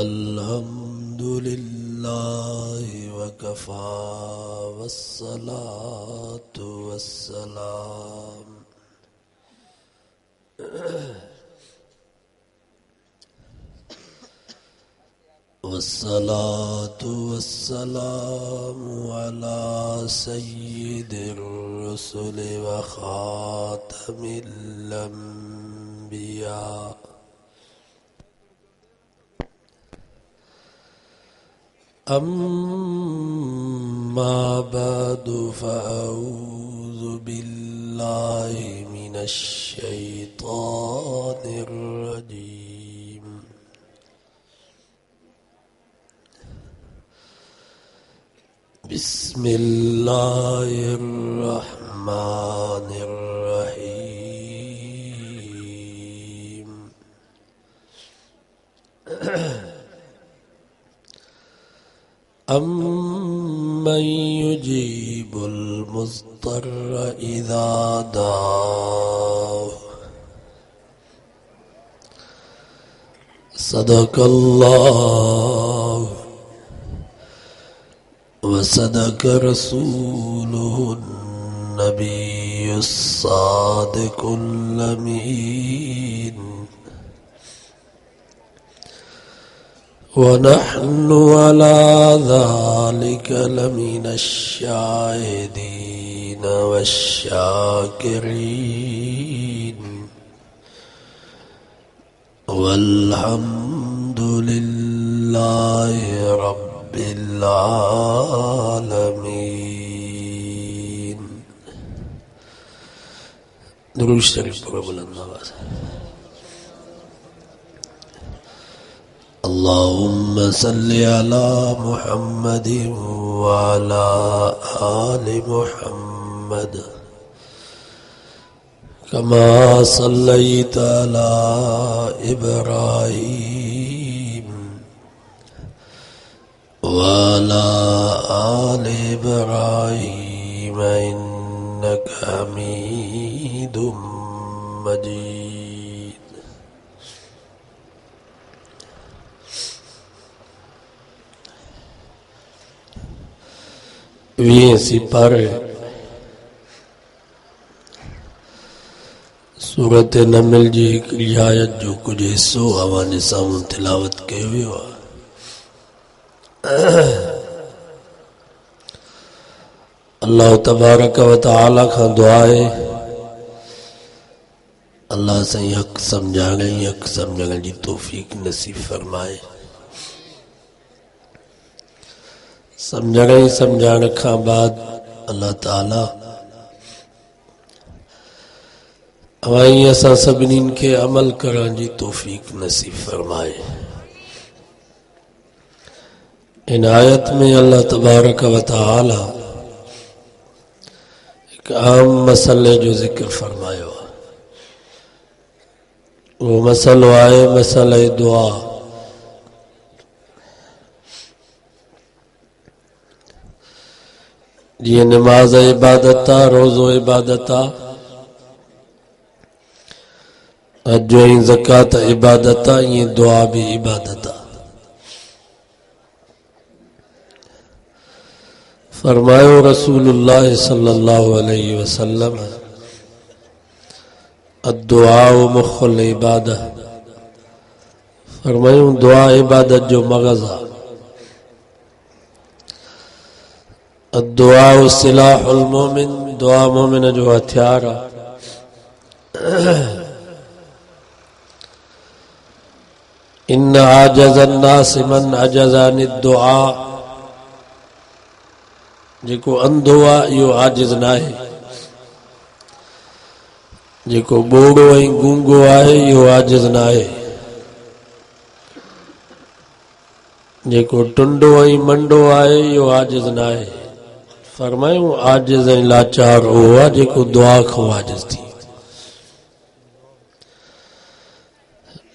अल्हम्दुलिल्लाह वकफा वस्सलातु वस्सलाम वस्सलातु वस्सलामु अला सय्यिदिर रुसुल व खातमिल अंबिया अम्मा बअदु फ़अऊज़ु बिल्लाहि मिनश शैतानिर रजीम बिस्मिल्लाहिर रहमानिर रहीम अम्मन युजीबुल मुज़्तर्र इज़ा दाअहु सदक़ल्लाहु व सदक़ रसूलुहुन नबियुस सादिकुल अमीन वनहनु अला ज़ालिका लमिनश शाहिदीन वश्शाकिरीन वल्हम्दुलिल्लाहि रब्बिल आलमीन। दुरूद शरीफ पढ़ो बुलंद आवाज़। अल्लाहुम्मा सल्लि अला मुहम्मदिन व अला आलि मुहम्मद कमा सल्लैता अला इब्राहीम व अला आलि इब्राहीम इन्नका हमीदुम मजीद। वीह सिपारे सूरत नमल जी हिकिड़ी आयत जो कुछ हिस्सो हवाले सां तिलावत कयो वियो आहे। अल्लाह तबारक व तआला खां दुआ आहे अल्लाह साईं हक़ सम्झण जी तौफ़ीक़ नसीब फरमाए। समझण खां बाद अल्लाह ताला हवाई असां सभिनी खे अमल करण जी तौफ़ीक़ नसीब फरमाए। इन आयत में अल्लाह तबारक व तआला एक आम मसले जो जिक्र फरमायो आहे। वो मसलो आहे मसले दुआ। जीअं नमाज इबादत आहे, रोज़ो इबादत आहे, हज ऐं ज़कात इबादत आहे, ईअं दुआ भी इबादत आहे। फरमायो रसूलुल्लाह सल्लल्लाहु अलैहि वसल्लम अद्दुआ मुख़्ल इबादत। फरमायो दुआ इबादत जो मग़ज़ आहे। अद्दुआ सिलाहुल मोमिन, दुआ मोमिन जो हथियार आहे। इन आजज़न नास मन अजज़ान दुआ, जेको अंधो आहे इहो आजिज़ नाहे, जेको बोड़ो ऐं गूंगो आहे इहो आजिज़ नाहे, जेको टुंडो ऐं मंडो आहे इहो आजिज़ नाहे। फरमायूं आजिज़ ऐं लाचार उहो आहे जेको दुआ खां आजिज़ थी,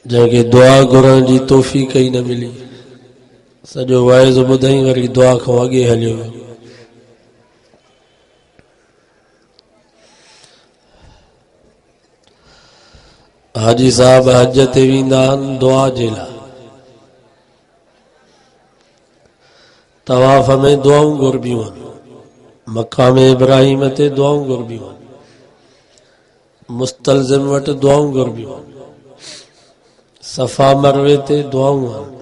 जंहिंखे दुआ घुरण जी तौफ़ीक़ ई न मिली। सॼो वाइज़ ॿुधई वरी दुआ खां अॻे हलियो वियो। हाजी साहब हज ते वेंदा आहिनि दुआ जे लाइ, तवाफ़ में दुआऊं घुरबियूं आहिनि, मक़ाम इब्राहिम ते दुआऊं घुरबियूं आहिनि, मुस्तलज़िम वटि दुआऊं घुरबियूं आहिनि, सफ़ा मरवे ते दुआऊं आहिनि,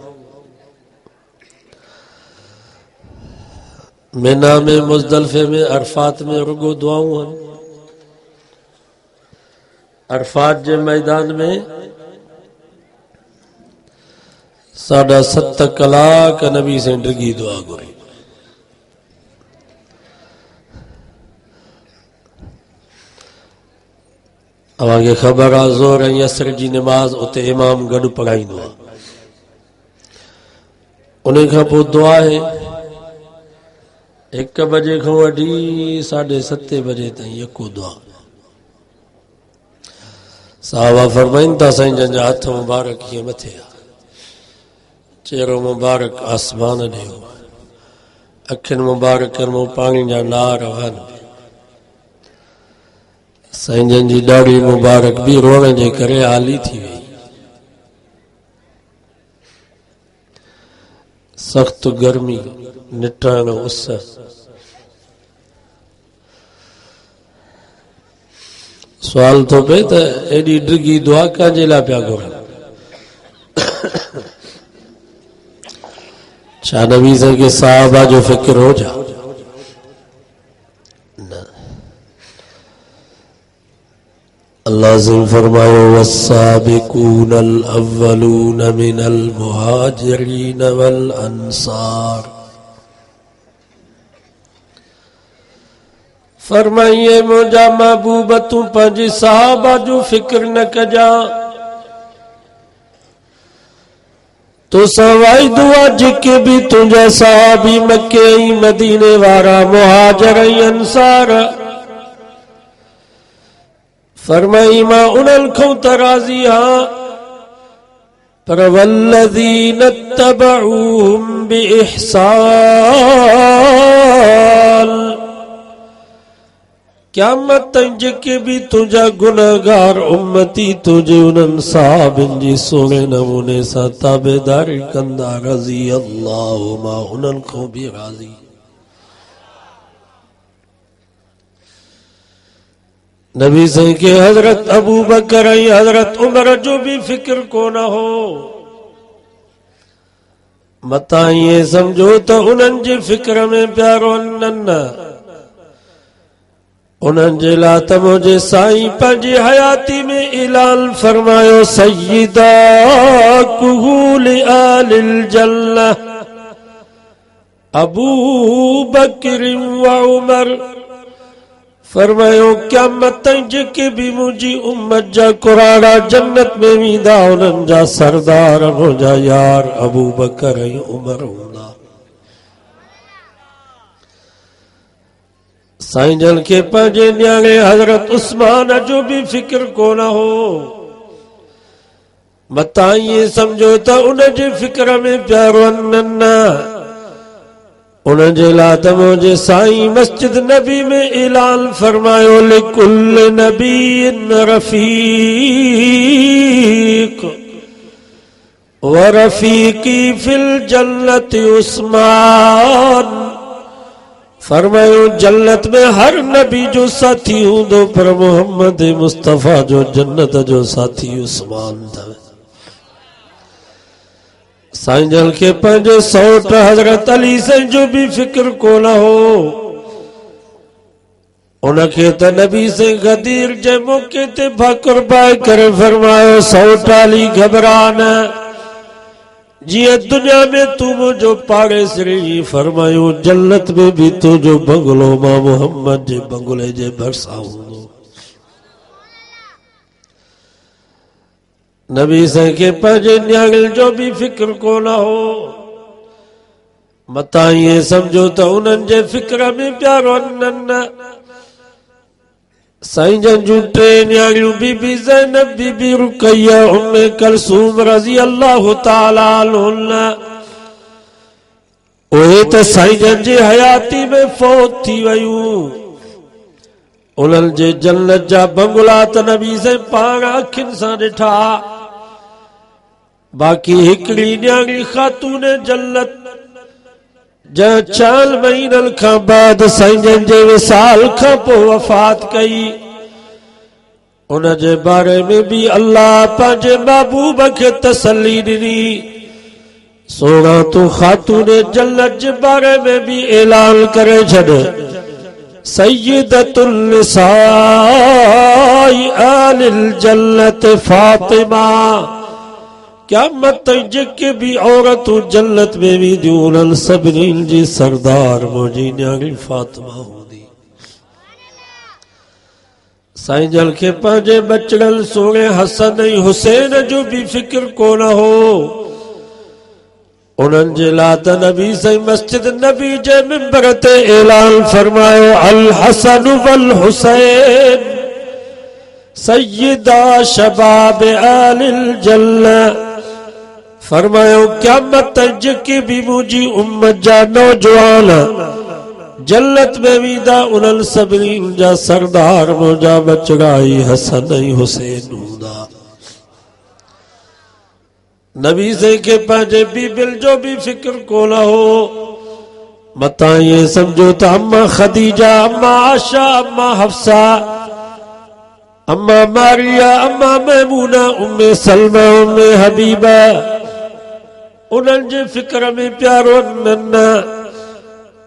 मिना में मुज़दलिफ़े में अरफात में रुगो दुआऊं आहिनि। अरफात जे मैदान में 7.5 कलाक नबी से डिगी दुआ घुरी। अवांखे ख़बर आहे ज़ोर ऐं असर जी नमाज़ उते इमाम गॾु पढ़ाईंदो आहे। उन खां पोइ दुआ आहे 1 बजे खां वठी 7:30 बजे ताईं यको दुआ। साहबा फरमाइनि था साईं जंहिंजा हथ मुबारक हीअं मथे आहे, चेहरो मुबारक आसमान ॾियो, अखियुनि मुबारकनि मां पाणी जा नार वहनि, साईं जंहिंजी ॾाढ़ी मुबारक बि रोअण जे करे आली थी वई। सख़्त गर्मी, निटण उस, सवाल थो पए त एॾी डिगी दुआ कंहिंजे लाइ पिया घुरनि? छा नबी साईं खे साहबा जो फ़िक्र हो छा? न। अल्लाह से फरमायो वस्साबिकूनल अव्वलून मिनल मुहाजिरीन वल अंसार। फरमाइए मुंहिंजा महबूब तूं पंहिंजे साहबा जो फ़िक्र न कजां, तो सवाई दुआ जेके भी तुंहिंजा साहबी मके ऐं मदीने वारा मुहाजिर ऐं अंसार। फरमाई मां उन्हनि खां त राज़ी आहियां, पर वल्लज़ीन तबऊहुम बिइहसान, क़यामत ताईं जेके भी तुंहिंजा गुनहगार उम्मती तुंहिंजे उन्हनि साहबनि जी सोणे नमूने सां ताबेदारी कंदा, रज़ी अल्लाह मां उन्हनि खां बि राज़ी। नबी साईं के हज़रत अबू बकर ऐं हज़रत उमर जो भी फिक्र कोन हो। मता ईअं सम्झो त उन्हनि जे फिक्र में पिया रोअनि, न, उन्हनि जे लाइ त मुंहिंजे साईं पंहिंजी हयाती में ऐलान फरमायो, सय्यदा कुहूल आलिल जन्नह अबू बकर व उमर। फरमायो क़यामत ताईं जेके भी मुंहिंजी उम्मत जा कुराड़ा जन्नत में वेंदा, उन्हनि जा सरदार मुंहिंजा यार अबू बकर ऐं उमर हूंदा। साईं जन खे पंहिंजे न्याणे हज़रत उस्मान जो भी फिक्र कोन हो। मता ईअं सम्झो त उन जे फिक्र में पिया रोअनि, न, उन जे लाइ त मुंहिंजे साईं मस्जिद नबी में ऐलान फरमायो, लिकुल्ल नबीन रफ़ीक व रफ़ीकी फिल जन्नत उस्मान। फरमायो जन्नत में हर नबी जो साथी हूंदो, पर मोहम्मद मुस्तफ़ा जो जन्नत जो साथी उस्मान था। साईं जन के पंहिंजे सौट हज़रत अली साईं जो भी फिक्र कोन हो। उनखे त नबी साईं गदीर जे मौके ते भाकुर पाए करे फरमायो, सौट अली घबरा न, जिए दुनिया में तू मुझो पाड़े श्री। फरमायो जन्नत में भी तुझो बंगलो मां मोहम्मद जे बंगले जे भरसा हूंदो। नबी साईं के पंहिंजे न्याणियुनि जो भी फिक्र कोन हो। मता ईअं सम्झो त उन्हनि जे फिक्र में पिया रोअनि, न, साईं जन जूं 3 न्याणियूं बीबी ज़ैनब, बीबी रुक़ैया, उम्मे कलसूम रज़ी अल्लाह ताला अन्हुन्ना, उहे त साईं जन जी हयाती में फौत थी वयूं। उन्हनि जे जन्नत जा बंगला त नबी से पाण अखियुनि सां ॾिठा। बाक़ी हिकिड़ी न्याणी ख़ातून जन्नत जंहिं 4 महीननि खां बाद साईं जन जे विसाल खां पोइ वफ़ात कई, उन जे बारे में भी अल्लाह पंहिंजे महबूब खे तसल्ली ॾिनी। सोना तू ख़ातून जन्नत जे बारे में भी ऐलान करे छॾ, सय्यदतुल निसाई आलिल जन्नत फातिमा। क़यामत ताईं जेके भी औरतूं जन्नत में वेंदियूं उन्हनि सभिनी जी सरदार मुंहिंजी न्याणी फातिमा हूंदी। साईं जन खे पंहिंजे बचड़ल सोणे हसन ऐं हुसैन जो भी फिक्र कोन हो। उन्हनि जे लाइ त नबी साईं मस्जिद नबी जे मिंबर ते ऐलान फरमायो, अल हसन वल हुसैन सय्यदा शबाब आलिल जन्नत। फरमायो क़यामत ताईं जेके भी मुंहिंजी उम्मत जा नौजवान जन्नत में वेंदा उन्हनि सभिनी जा सरदार मुंहिंजा बचड़ा ई हसन ऐं हुसैन हूंदा। नबी से के पंहिंजे बीबिल जो भी फिक्र कोन हो। मता ये समझो त अम्मा खदीजा, अम्मा आशा, अम्मा हफ्सा, अम्मा मारिया, अम्मा मैमूना, उम्मे सलमा, उम्मे हबीबा उन्हनि जे फिक्र में प्यारो न।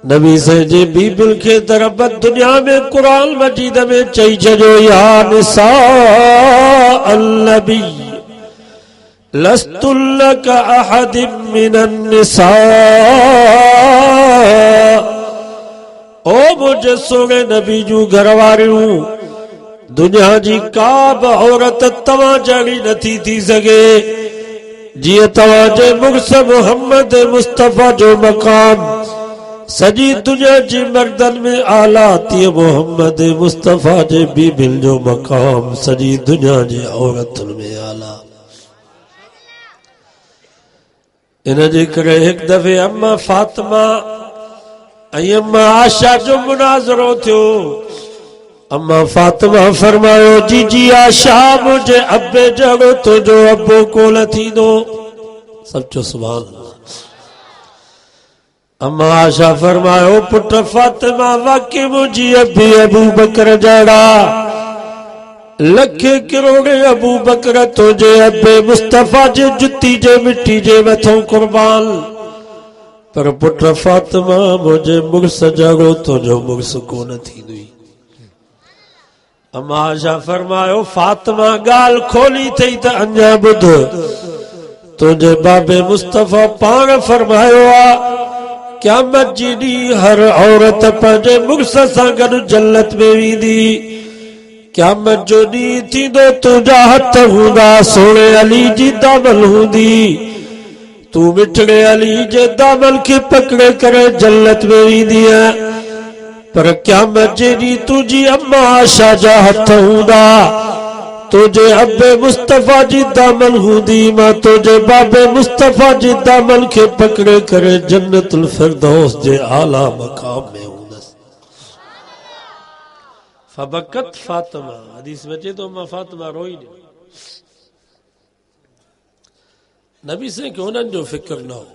नबी से जे बीबिल के दरबत दुनिया में कुरान मजीद में चई छॾियो, या निसा अल-नबी लस्तुल्लका अहदिम मिनन निसा। ओ मुझे सोने नबी जू घरवारियूं, दुनिया जी का बि औरत तव्हां जहिड़ी नथी थी सघे। जीअं तव्हां जे मुर्स मोहम्मद मुस्तफ़ा जो मकाम सॼी दुनिया जे मर्दनि में आला, तीअं मोहम्मद मुस्तफ़ा जे बीबिल जो मकाम सॼी दुनिया जे औरतुनि में आला। इन जे करे हिकु दफ़े अम्मा फातिमा ऐं अम्मा आशा जो मुनाज़रो थियो। अम्मा फातिमा फरमायो, जीजी आशा मुझे अब्बे जहिड़ो तुंहिंजो अब्बो कोन थींदो। सचो सुभान अल्लाह। अम्मा आशा फरमायो, पुट फातिमा वाकई मुंहिंजी अब्बी अबू बकर जहिड़ा लखे करोड़े अबू बकर तुंहिंजे अब्बे मुस्तफ़ा जे जुती जे मिट्टी जे मथों कुर्बान। पर पुट फातिमा मुंहिंजे मुड़स जहिड़ो तुंहिंजो मुड़स कोन थींदुई। अम्मा आशा फरमायो, फातिमा ॻाल्हि खोली थई त अञा ॿुध, तुंहिंजे बाबे मुस्तफ़ा पाण फरमायो आ, क़यामत जी ॾींहुं हर औरत पंहिंजे मुड़स सां गॾु जन्नत में वेंदी। क़यामत जो ॾींहुं थींदो, तुंहिंजा हथ हूंदा सोणे अली जी दामन हूंदी, तूं मिठड़े अली जे दामन खे पकड़े करे जन्नत में वेंदीअ। पर क़यामत जे ॾींहुं तुंहिंजी अम्मा आशा जा हथ हूंदा, तुंहिंजे अब्बे मुस्तफ़ा जी दामन हूंदी, मां तुंहिंजे बाबे मुस्तफ़ा जी दामन खे पकड़े करे जन्नतुल फिरदौस जे आला मकाम में हूंदसि। फबकत फातिमा, हदीस में चए तो अम्मा फातिमा रोई ॾिनो। नबी से के उन्हनि जो फिक्र न हो।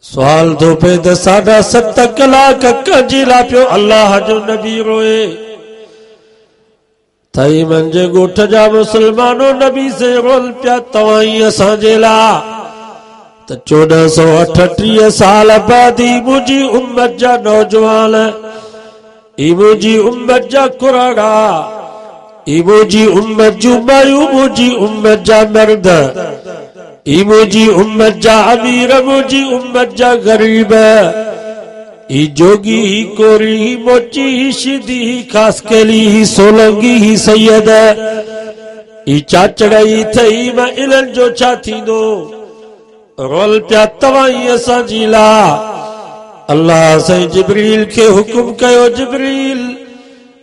सवाल तो पे 7.5 कलाक कंहिंजी लाइ पियो अल्लाह जो नबी रोए। तई मंजे ॻोठ जा मुसलमानो नबी से रोल पिया, तव्हां ई असांजे लाइ त 1438 साल बाद ई मुंहिंजी उम्मत जा नौजवान, ई मुंहिंजी उम्मत जा कुराड़ा, ई मुंहिंजी उम्मत जूं मायूं, मुंहिंजी उम्मत जा मर्द, ई मुंहिंजी उम्मत जा अमीर, मुंहिंजी उम्मत जा गरीब, ई जोगी ही कोरी ही मोची ही शिदी ही खासकेली ही सोलंगी ही सैयद, ई चाचड़ई थई मां इन्हनि जो छा थींदो। रोल पिया तव्हां ई असांजी लाइ। अल्लाह साईं जिब्रील खे हुकुम कयो, जिब्रील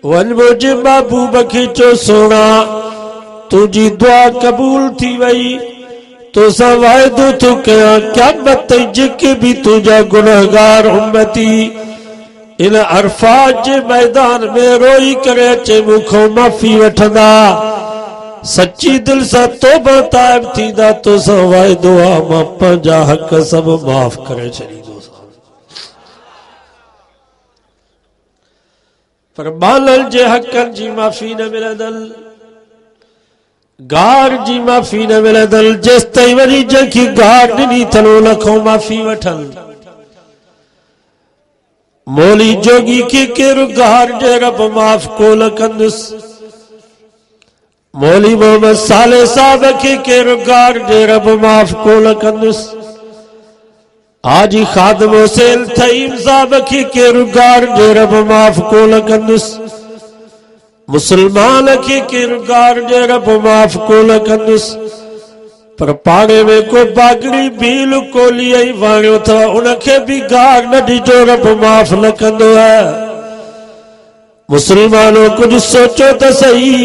वञ मुंहिंजे महबूब खे चओ, सोना तुंहिंजी दुआ क़बूल थी वई, तोसां वाइदो थो कयां, क़यामत ताईं जेके भी तुंहिंजा गुनहगार उम्मती इन अरफात जे मैदान में रोई करे अचे मूंखों माफ़ी वठंदा सच्ची दिल सां तौबा ताइब थींदा तो सां वाइदो आहे मां पंहिंजा हक़ सभु माफ़ करे छॾींदुसि। पर बालल जे हक़नि जी माफ़ी न मिलंदल, गार जी माफ़ी न मिलंदल जेसि ताईं वरी जंहिंखे गार ॾिनी अथनि उन खां माफ़ी वठनि। मौली जोगी के केरु गार जे रब माफ़ कोन कंदुसि, मौली मोहम्मद साले साहब के केरु गार जे रब माफ़ कोन कंदुसि, हाजी खादिम हुसैन थईम साहब के केरु गार जे रब माफ़ कोन कंदुसि, मुसलमान के केरु गार जे रब माफ़ कोन कंदुसि। पर पाड़े में को बागड़ी भील कोली आई वाणियो अथव उनखे भी गार न ॾिजो रब माफ़ न कंदो है। मुसलमानों कुछ सोचो तो सही,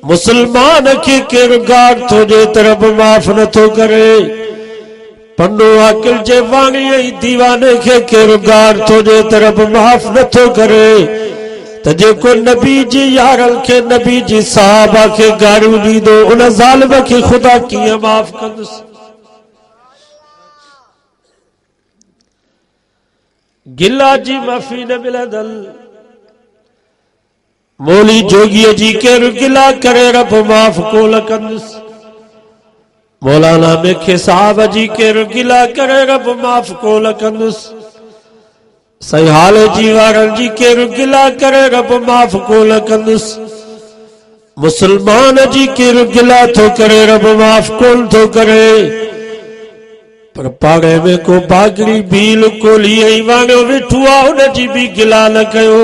मुसलमान के केरु गार थो जे त रब माफ़ नथो करे। पन्नो आकिल जे वाणी आई दीवाने के केरु गार थो जे त रब माफ़ नथो करे। त जेको नबी जी यारल के नबी जी साहबा के गारियूं ॾींदो उन ज़ालिम के खुदा कीअं माफ़ कंदुसि। गिला जी माफ़ी न मिलंदल, मौली जोगीअ जी केरु गिला करे रब माफ़ कोन कंदुसि, मौलाना मेखे साहब जी केरु गिला करे रब माफ़ कोन कंदुसि, सही हाल जी वारनि जी केरु गिला करे रब माफ़ कोन कंदुसि, मुसलमान जी केरु गिला थो करे रब माफ़ कोन थो करे। पर पाड़े में को बागड़ी भील कोली ऐं वाणियो वेठो आहे उन जी भी गिला न कयो।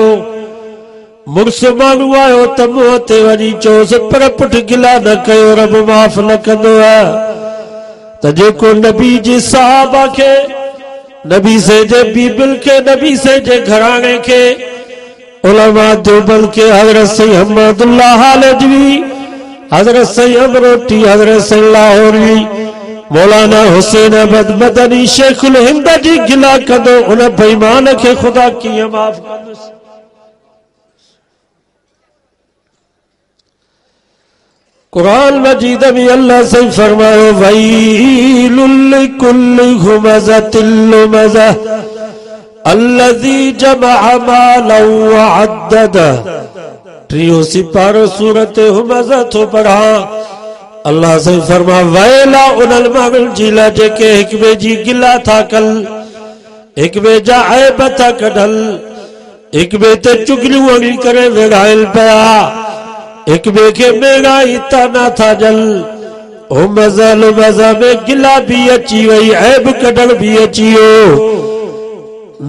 मुड़ुस माण्हू आयो त मुंहं ते वञी चयोसि पर पुट गिला न कयो रब माफ़ न कंदो आहे। त जेको नबी जी साहबा के, नबी से जे बीबिल के, नबी से जे घराने के, उलमा देवबंद के हजरत सैयद अहमदुल्लाह हालजवी, हजरत सैयद अमरोटी, हजरत सैयद लाहौरी, मौलाना हुसैन अहमद मदनी शेखुल हिंद जी गिला कंदो उन बेईमान के खुदा कीअं माफ़ कंदुसि। कुरान मजीद में अल्लाह से फरमायो वैलुल लिकुल्लि हुमज़तिल लुमज़ह अल्लज़ी जमअ मालन व अद्ददह। टियों सिपारो सूरत हुमज़ह तो पढ़ा। अल्लाह से फरमा वैला उनल माण्हुनि जी लाइ जेके हिक ॿिए जी गिला था कनि, हिक ॿिए जा ऐब था कढनि, हिक ॿिए ते चुगलियूं हणी करे विड़ाइल पिया, एक बे के मेगाई ताना था जल। ओ मज़ल मज़ा में गिला भी अची वही, ऐब कढण भी अची वियो।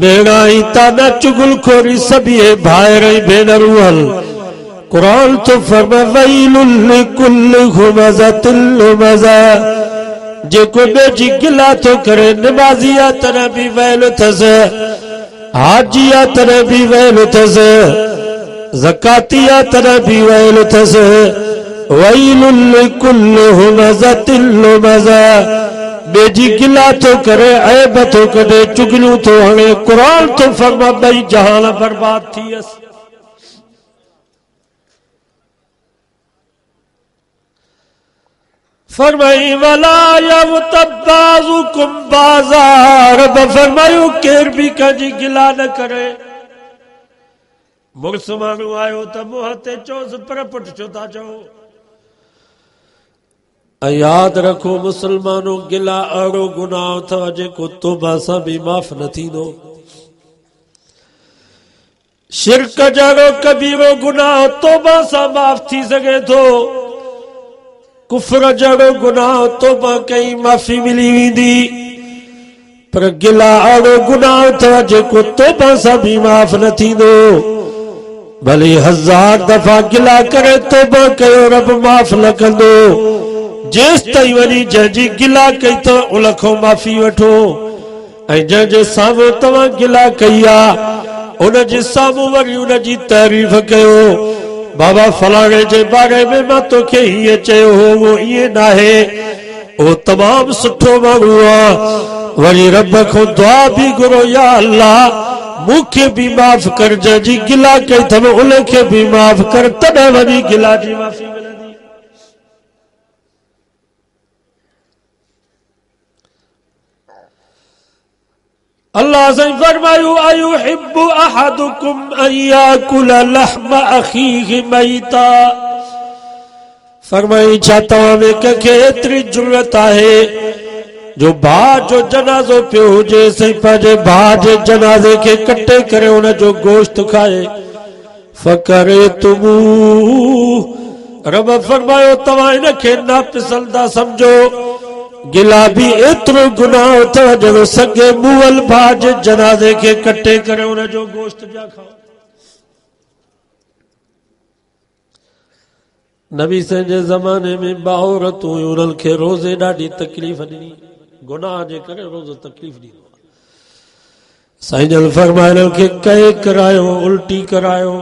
मेगाई ताना चुगल खोरी सभी भाइर भेनरूं हल। कुरान तो फरमा वैलुल लिकुल्लि हुमज़तिल लुमज़ह, जेको ॿिए जी गिला थो करे नमाज़िया तरह भी वैल अथसि, हाजिया तरह भी वैल अथसि, ज़कातिया तरह भी वैल अथसि। वैलुल लिकुल्लि हुमज़तिल लुमज़ह, ॿिए जी गिला थो करे, ऐब थो कढे, चुगलियूं थो हणे। कुरान तो फरमा ॿई जहान बर्बाद थी वियसि। फरमाई वला यग़्तब बाज़ुकुम बाज़ा, रब फरमायो केर भी कंहिंजी गिला न करे। मुड़ुस माण्हू आयो त मुंहं ते चयोसि पर पुट छो था चओ। ऐं यादि रखो मुसलमानो गिला अहिड़ो गुनाह अथव जेको तौबा सां बि माफ़ न थींदो। शिरक जहिड़ो कबीरो गुनाह तौबा सां माफ़ थी सघे थो। कुफर जहिड़ो गुनाह तौबा कई माफ़ी मिली वेंदी, पर गिला अहिड़ो गुनाह अथव जेको तौबा सां बि माफ़ न थींदो। भले 1000 दफ़ा गिला करे तौबा कयो रब माफ़ न कंदो। जेसि ताईं वञी जंहिंजी गिला कई अथव उन खां माफ़ी वठो, ऐं जंहिंजे साम्हूं तव्हां गिला कई आहे उन जे साम्हूं वरी उन जी तारीफ़ कयो। बाबा फलाणे जे बारे में मां तोखे हीअं चयो हो, उहो ईअं न आहे, उहो तमामु सुठो माण्हू आहे। वरी रब खां दुआ बि घुरो या अल्लाह मूंखे भी माफ़ कर, जंहिंजी गिला कई अथव उनखे भी माफ़ कर, तॾहिं वञी गिला जी माफ़ी मिलंदी। अल्लाह साईं फरमायो अयुहिब्बु अहदुकुम अन याकुल लहम अखीहि मैता। फरमाई छा तव्हां में कंहिंखे एतिरी जुरत आहे जो भाउ जो जनाज़ो पियो हुजे सही पंहिंजे भाउ जे जनाज़े खे कटे करे उन जो गोश्त खाए। फकरे तुमू रब फरमायो तव्हां इनखे नापसंदा समझो। गिला भी एतिरो गुनाह अथव जो सगे मुअल भाउ जे जनाज़े खे कटे करे उन जो गोश्त पिया खाओ। नबी साईं जे ज़माने में बाऔरतूं उन्हनि खे रोज़े ॾाढी तकलीफ़ ॾिनी, गुनाह जे करे रोज़ तकलीफ़ ॾींदो। साईं जन फरमाइण खे कहे करायो, उल्टी करायो,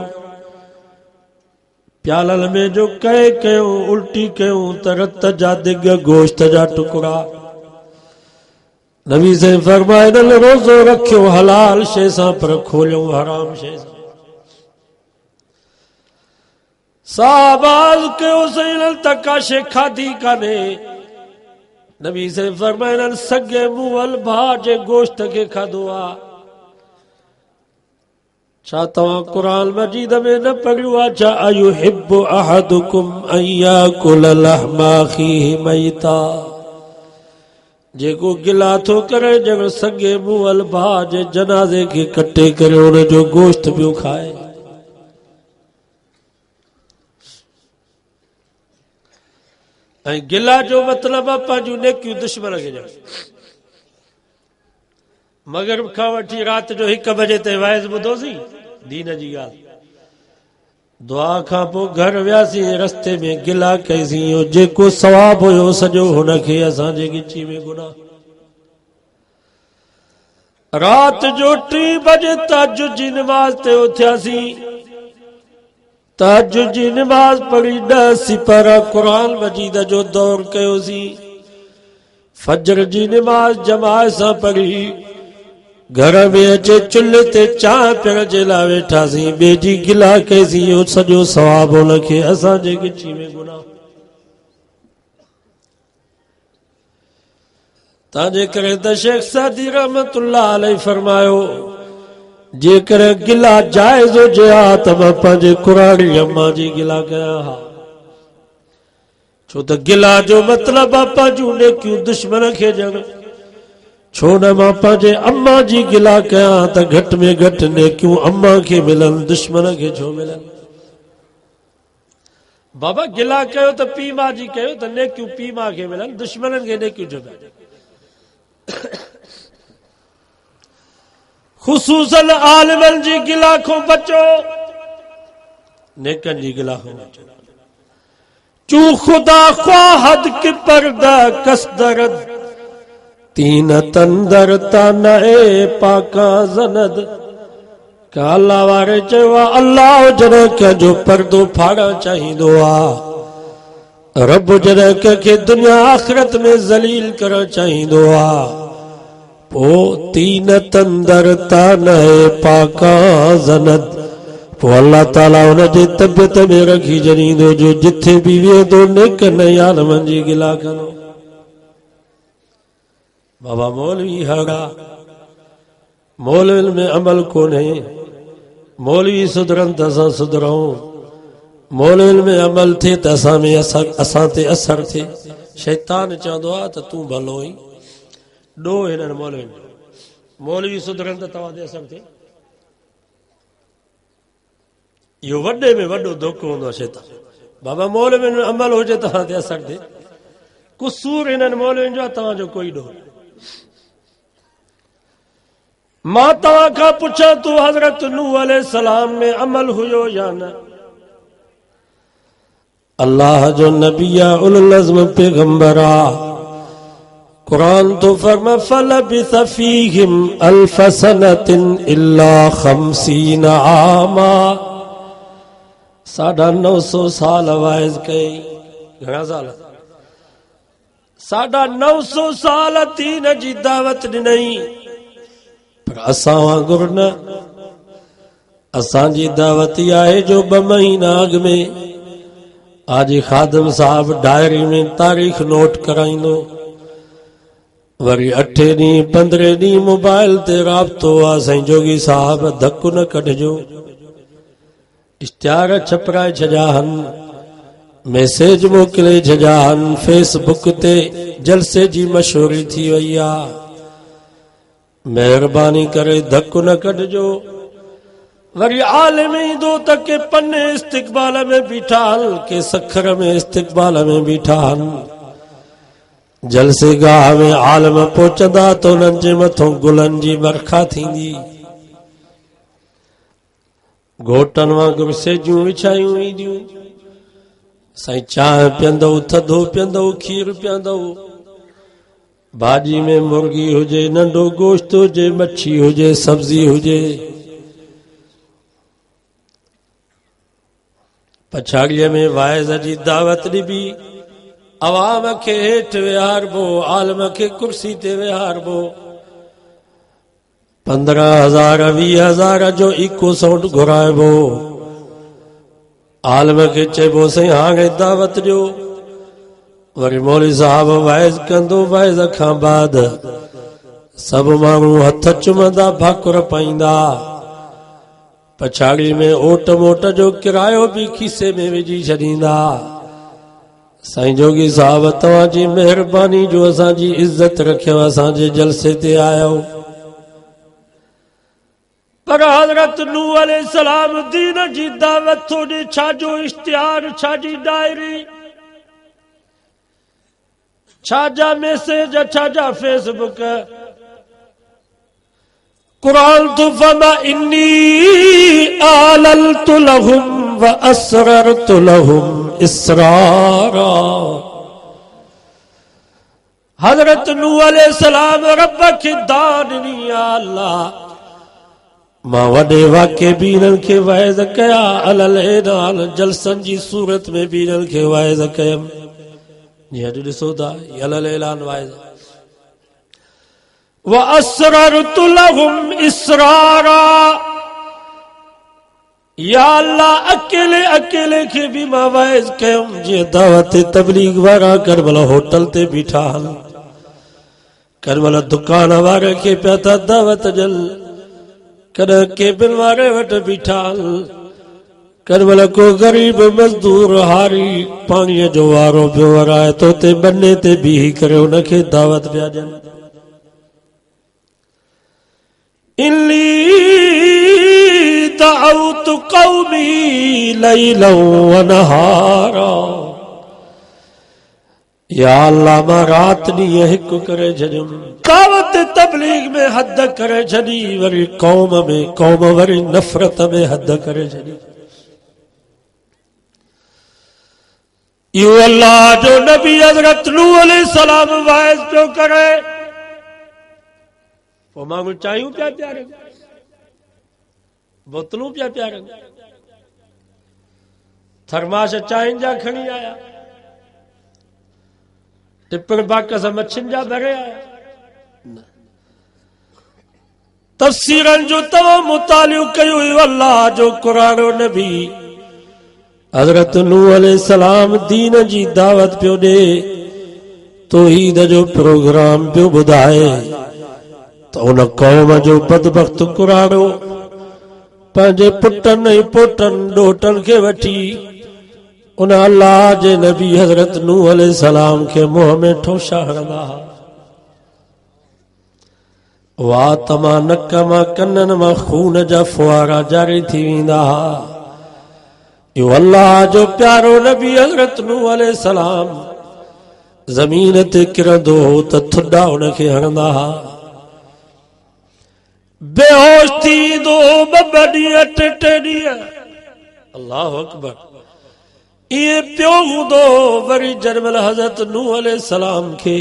प्यालल में जो कहे कयूं उल्टी कयूं त रत जा दिग गोश्त जा टुकड़ा। नबी साईं फरमाइण रोज़ो रखियो हलाल शइ सां पर खोलियो हराम शइ सां। साहबाज़ कयो साईं त का शइ खाधी कान्हे। नबी साईं फरमाइण सगे मुअल भाउ जे गोश्त खे खाधो आहे। छा तव्हां क़ुरान मजीद में न पढ़ियो आहे छा अयुहिब्बु अहदुकुम अन याकुल लहम अखीहि मैता। जेको गिला थो करे ॼण सगे मुअल भाउ जे जनाज़े खे कटे करे उन जो गोश्त पियो खाए। ऐं गिला जो मतिलब आहे पंहिंजूं नेकियूं दुश्मन खे ॼण। मगरिब खां वठी राति जो 1 बजे ताईं वाइज़ ॿुधोसीं दीन जी ॻाल्हि। दुआ खां पोइ घर वियासीं, रस्ते में गिला कईसीं, जेको सवाब हुयो सॼो हुनखे असांजे गिची में गुनाह। राति जो 3 बजे तहज्जुद जी नमाज़ ते उथियासीं। तहज्जुद जी नमाज़ पढ़ी 10 सिपरा क़ुरान मजीद जो दौर कयोसीं। फजर जी नमाज़ जमात सां पढ़ी घर में अचे चुल्हे ते चांहि पीअण जे लाइ वेठासीं। ॿिए जी गिला कईसीं, इहो सॼो सवाब हुनखे असांजे गिची में गुनाह। तंहिंजे करे त शेख सादी रहमतुल्लाह अलैहि फरमायो जेकर गिला जाइज़ हुजे हा त मां पंहिंजे कुराड़ी अम्मा जी गिला कयां हा। छो त गिला जो मतिलब आहे पंहिंजूं नेकियूं दुश्मन खे ॾियण। छो न मां पंहिंजे अम्मा जी गिला कयां त घटि में घटि नेकियूं अम्मा खे मिलनि, दुश्मन खे छो मिलनि। बाबा गिला कयो त पीउ माउ जी कयो त नेकियूं पीउ माउ खे मिलनि, दुश्मननि खे नेकियूं छो मिलनि। ख़ुसूसन आलिमनि जी गिला खां बचो, नेकनि जी गिला खां बचो। चू खुदा ख्वाहद की पर्दा कसदरद तीन तंदर ताने पाका जनद। काला वारे चयो अल्लाह जॾहिं कंहिंजो पर्दो फाड़ण चाहींदो आहे, रब जॾहिं कंहिंखे दुनिया आख़िरत में ज़लील करण चाहींदो आहे, पोइ तीन तंदर ताने पाका जनद, पोइ अल्लाह ताला हुनजे तबियत में रखी छॾींदो जो जिथे बि वेंदो नेकनि आलिमनि जी गिला कंदो। बाबा मौलवी हड़ा, मौलवियुनि में अमल कोन्हे। मौलवी सुधरनि त असां सुधरूं, मौलवियुनि में अमल थिए त असां ते असर थिए। शैतान चवंदो आहे त तूं भलो ई ॾो हिननि मौलवियुनि जो। मौलवी सुधरनि त तव्हां ते असर थिए। इहो वॾे में वॾो धोखो हूंदो आहे शैतान। बाबा मौलवियुनि में अमल हुजे तव्हां ते असर थिए, कुसूर हिननि मौलवियुनि जो आहे, तव्हांजो कोई ॾोह। मां तव्हां खां पुछां तूं हज़रत नूह अलैहिस्सलाम में अमल हुयो या न। अल्लाह जो नबी आहे, उलुल अज़्म पैगंबर आहे। कुरान तो फरमा फलबिथ फीहिम अल्फ सनतिन इल्ला 50 आमा। 950 साल वाइज कई। घणा साल? 950 साल दीन जी दावत ॾिनई, पर असां वांगुरु न। असांजी दावत इहा आहे जो 2 महीना अॻु में आज खादम साहब डायरी में तारीख़ नोट कराईंदो, वरी 8 ॾींहं 15 ॾींहं मोबाइल ते राब्तो आहे। साईं जोगी साहब धकु न कढिजो, इश्तिहार छपराए छॾिया आहिनि, मैसेज मोकिले छॾिया आहिनि, फेसबुक ते जलसे जी मशहूरी थी वई आहे। महिरबानी करे धकु न कढिजो। वरी आलिम ईंदो त के पन्ने इस्तिक़बाल में बीठा आहिनि, के सखर में इस्तिक़बाल में बीठा आहिनि। जलसे गाह में आलिम पहुचंदा त उन्हनि जे मथां गुलनि जी बरखा थींदी, घोटनि वांगुरु सेजूं विछायूं ईंदियूं। साईं चांहि पीअंदव, थधो पीअंदव, खीर पीअंदव, भाॼी में मुर्गी हुजे, नंढो गोश्त हुजे, मच्छी हुजे, सब्जी हुजे। पछाड़ीअ में वाइज़ जी दावत ॾिबी, अवाम खे हेठि विहारबो, आलिम खे कुर्सी ते विहारबो। 15,000 20,000 जो इको साउंड घुराइबो। आलिम खे चइबो साईं हाणे दावत ॾियो। वरी मौलवी साहब वाइज़ कंदो, वाइज़ खां बाद सभु माण्हू हथ चुमंदा, भाकुर पाईंदा। पछाड़ी में ओट मोट जो किरायो भी खीसे में विझी छॾींदा। साईं जोगी साहब तव्हांजी महिरबानी जो असांजी इज्जत रखियो, असांजे जलसे ते आयो। पर हज़रत नूह अलैहिस्सलाम दीन जी दावत थोड़ी छाजो इश्तिहार, छाजी डायरी, छाजा मैसेज, छाजा फेसबुक। कुरान तो फमा इन्नी आललतु लहुम व असररतु लहुम इसरारा। हजरत नूह अलैहिस्सलाम रब खे दान नी अल्लाह, मां वॾे वाक़े भी इन्हनि खे वाइज़ कया, अलल एनाल जलसन जी सूरत में भी इन्हनि खे वाइज़ कयमि। जीअं अॼु ॾिसो था अलल ऐलान वाइज़। व असररतु लहुम इसरारा, या अल्लाह अकेले अकेले खे भी मां वाइज़ कयमि। जीअं दावत तबलीग वारा करबल होटल ते बीठा आहिनि, करबल दुकान वारे खे पिया था दावत ॾियनि, कॾहिं केबिन वारे वटि बीठा आहिनि, करबल को गरीब मजदूर हारी पाणीअ जो वारो पियो वराए तो ते बन्ने ते बीही करे उनखे दावत पिया ॾियनि। इन्नी दअउतु कौमी लैलन व नहारा, या अल्लाह मां रात ॾींहुं हिकु करे छॾियुमि। दावत तबलीग में हद करे छॾी, वरी कौम वरी नफ़रत में हद करे छॾी। इहो अल्लाह जो नबी हज़रत नूह अलैहिस्सलाम वाइज़ पियो करे। पोइ माण्हू चायूं पिया प्यारनि, बोतलूं पिया प्यारनि, थर्माश चांहियुनि जा खणी आया, टिपण बाकस मच्छियुनि जा भरे आया। तफ़सीरनि जो तमामु मुतालियो कयो। अल्लाह जो क़ुरान नबी हज़रत नूह अलैहिस्सलाम दीन जी दावत पियो ॾे, तौहीद जो प्रोग्राम पियो ॿुधाए, त उन कौम जो बदबख्त कुराड़ो पंहिंजे पुटनि ऐं पोटनि ॾोटनि खे वठी उन अल्लाह जे नबी हज़रत नूह अलैहिस्सलाम खे मुंहं में ठोशा हणंदा हुआ। वात मां, नक मां, कननि मां खून जा फुआरा जारी थी वेंदा हुआ। इहो अल्लाह जो प्यारो नबी हज़रत नूह अलैहिस्सलाम ज़मीन ते किरंदो हो त थुॾा उनखे हणंदा हुआ। बेहोश थी ईंदो हो 2 ॾींहं 3 ॾींहं। अल्लाहु अकबर। इहे पियो हूंदो हो। वरी जॾहिं हज़रत नूह अलैहिस्सलाम खे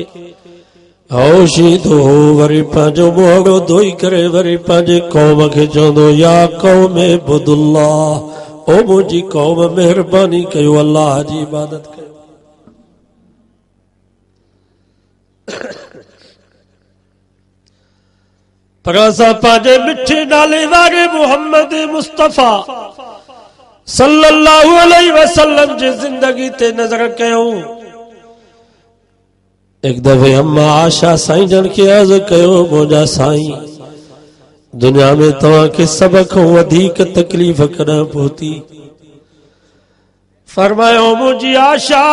होश ईंदो हो, वरी पंहिंजो मुंहुं धोई करे वरी पंहिंजे कौम खे चवंदो, या कौम इब्दुल्लाह, ओ मुंहिंजी कौम महिरबानी कयो, अल्लाह जी इबादत कयो। पर असां पंहिंजे मिठे नाले वारे मोहम्मद मुस्तफ़ा सल्लल्लाहु अलैहि वसल्लम जी जिंदगी ते नजर कयूं। एक दफे अम्मा आशा साईं जन खे अर्ज़ कयो, मुंहिंजा साईं दुनिया में तव्हां खे सब खां वधीक तकलीफ़ कॾहिं पहुती? फरमायो, मुंहिंजी आशा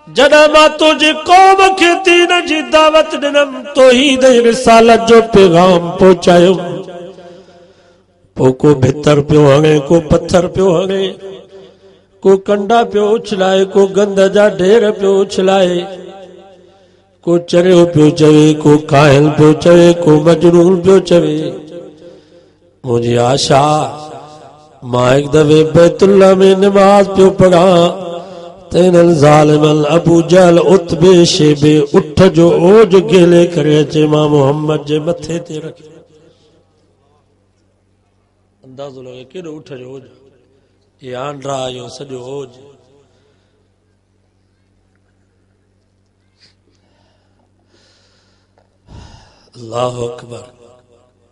जॾहिं मां तुंहिंजी क़ौम खे दीन जी दावत ॾिनमि, तौहीद ऐं रिसालत जो पैगाम पहुचायुमि, पोइ को भितर पियो हणे, को पत्थर पियो हणे, को कंडा पियो उछलाए, को गंद जा ढेर पियो उछलाए, को चरियो पियो चवे, को काहिल पियो चवे, को मजनून पियो चवे। मुंहिंजी आशा मां हिकु दफ़े बैतुल्लाह में नमाज़ पियो पढ़ा त हिननि ज़ालिमनि अबू जहल उतबे शेबे उठ जो ओज गेले करे अचे मां मोहम्मद जे मथे ते रखियो। अंदाज़ो लॻे केॾो उठ जो ओज, ये आंड्रा जो सॼो ओज। अल्लाह अकबर।